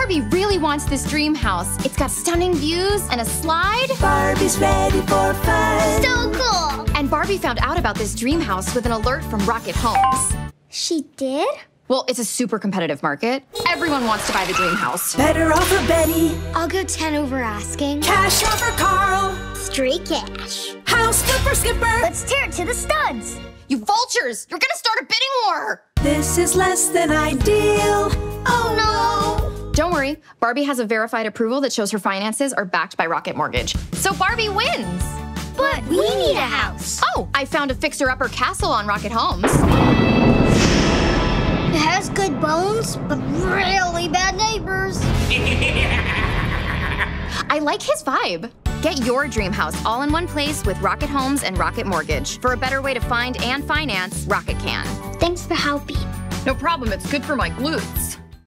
Barbie really wants this dream house. It's got stunning views and a slide. Barbie's ready for fun. So cool! And Barbie found out about this dream house with an alert from Rocket Homes. She did? Well, it's a super competitive market. Everyone wants to buy the dream house. Better offer Betty. I'll go 10 over asking. Cash offer Carl. Straight cash. House flipper skipper. Let's tear it to the studs. You vultures! You're gonna start a bidding war! This is less than ideal. Oh no! Don't worry, Barbie has a verified approval that shows her finances are backed by Rocket Mortgage. So Barbie wins! But we need a house. Oh, I found a fixer-upper castle on Rocket Homes. It has good bones, but really bad neighbors. I like his vibe. Get your dream house all in one place with Rocket Homes and Rocket Mortgage. For a better way to find and finance, Rocket can. Thanks for helping. No problem, it's good for my glutes.